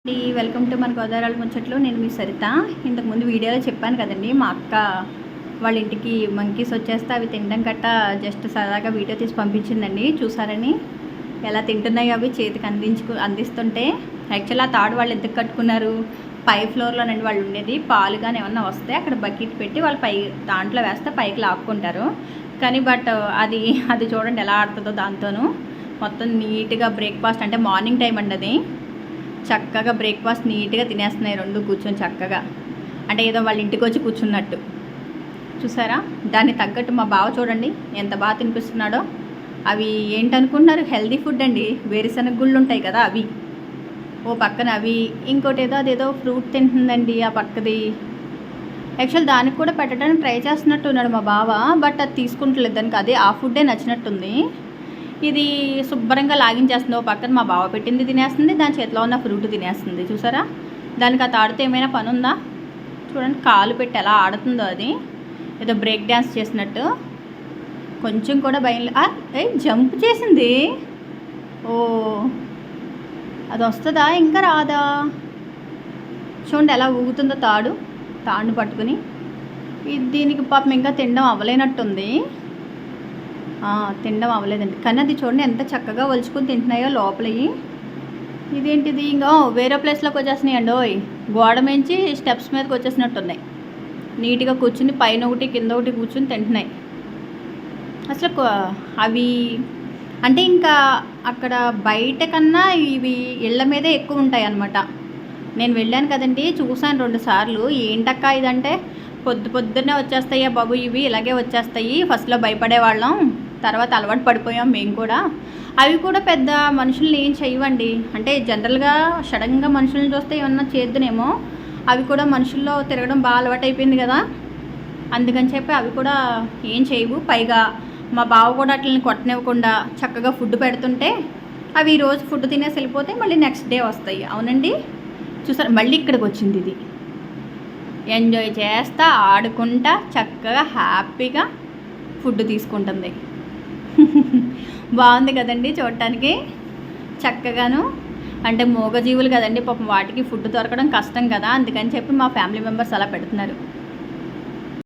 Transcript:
Welcome to మన గోదావరి ముచ్చట్లు. నేను మీ సరిత. ఇంతకుముందు వీడియోలో చెప్పాను కదండి, మా అక్క వాళ్ళ ఇంటికి మంకీస్ వచ్చేస్తే అవి తినడం గట్ట జస్ట్ సరదాగా వీడియో తీసి పంపించిందండి. చూసారని ఎలా తింటున్నాయి అవి చేతికి అందిస్తుంటే. యాక్చువల్లీ ఆ తాడు వాళ్ళు ఎందుకు కట్టుకున్నారు, పై ఫ్లోర్లోనండి వాళ్ళు ఉండేది. పాలు కానీ ఏమన్నా వస్తే అక్కడ బకెట్ పెట్టి వాళ్ళు దాంట్లో వేస్తే పైకి లాక్కుంటారు. కానీ అది చూడండి ఎలా ఆడుతుందో దాంతోనూ. మొత్తం నీట్గా బ్రేక్ఫాస్ట్ అంటే మార్నింగ్ టైం అండి, అది చక్కగా బ్రేక్ఫాస్ట్ నీట్గా తినేస్తున్నాయి రెండు కూర్చొని చక్కగా. అంటే ఏదో వాళ్ళ ఇంటికి వచ్చి కూర్చున్నట్టు. చూసారా, దాన్ని తగ్గట్టు మా బావ చూడండి ఎంత బాగా తినిపిస్తున్నాడో. అవి ఏంటనుకుంటున్నారు, హెల్దీ ఫుడ్ అండి. వేరుశనగ గుళ్ళు ఉంటాయి కదా అవి, ఓ పక్కన అవి, ఇంకోటి అదేదో ఫ్రూట్ తింటుందండి ఆ పక్కది. యాక్చువల్ దానికి కూడా పెట్టడానికి ట్రై చేస్తున్నట్టు ఉన్నాడు మా బావ, బట్ అది తీసుకుంటలేదు. దానికి అదే ఆ ఫుడ్డే నచ్చినట్టుంది. ఇది శుభ్రంగా లాగించేస్తుంది. ఓ పక్కన మా బావ పెట్టింది తినేస్తుంది, దాని చేతిలో ఉన్న ఫ్రూట్ తినేస్తుంది. చూసారా, దానికి అది ఆడితే ఏమైనా పని ఉందా? చూడండి కాలు పెట్టి ఎలా ఆడుతుందో, అది ఏదో బ్రేక్ డ్యాన్స్ చేసినట్టు. కొంచెం కూడా భయం జంప్ చేసింది. ఓ, అది వస్తుందా ఇంకా రాదా? చూడండి ఎలా ఊగుతుందో తాడును పట్టుకుని. దీనికి పాపం ఇంకా తినడం అవ్వలేనట్టుంది. తినడం అవ్వలేదండి, కానీ అది చూడండి ఎంత చక్కగా ఒలుచుకుని తింటున్నాయో లోపలవి. ఇదేంటిది ఇంకా వేరే ప్లేస్లోకి వచ్చేస్తున్నాయండి. గోడ మించి స్టెప్స్ మీదకి వచ్చేసినట్టున్నాయి. నీట్గా కూర్చుని పైన ఒకటి కింద ఒకటి కూర్చుని తింటున్నాయి. అసలు అవి అంటే ఇంకా అక్కడ బయట కన్నా ఇవి ఇళ్ళ మీదే ఎక్కువ ఉంటాయి అన్నమాట. నేను వెళ్ళాను కదండి, చూసాను 2 సార్లు. ఏంటక్క ఇదంటే, పొద్దున్నే వచ్చేస్తాయా బాబు ఇవి, ఇలాగే వచ్చేస్తాయి. ఫస్ట్లో భయపడేవాళ్ళం, తర్వాత అలవాటు పడిపోయాం మేము కూడా. అవి కూడా పెద్ద మనుషుల్ని ఏం చేయవండి. అంటే జనరల్గా సడన్గా మనుషుల్ని చూస్తే ఏమన్నా చేద్దునేమో. అవి కూడా మనుషుల్లో తిరగడం బాగా అలవాటు అయిపోయింది కదా, అందుకని చెప్పి అవి కూడా ఏం చేయవు. పైగా మా బావ కూడా అట్లని కొట్టనివ్వకుండా చక్కగా ఫుడ్ పెడుతుంటే అవి ఈరోజు ఫుడ్ తినేసి వెళ్ళిపోతే మళ్ళీ నెక్స్ట్ డే వస్తాయి. అవునండి, చూసారు మళ్ళీ ఇక్కడికి వచ్చింది. ఇది ఎంజాయ్ చేస్తా ఆడుకుంటా చక్కగా హ్యాపీగా ఫుడ్ తీసుకుంటుంది. బాగుంది కదండి చూడటానికి చక్కగాను. అంటే మూగజీవులు కదండి పాపం, వాటికి ఫుడ్ దొరకడం కష్టం కదా, అందుకని చెప్పి మా ఫ్యామిలీ మెంబర్స్ అలా పెడుతున్నారు.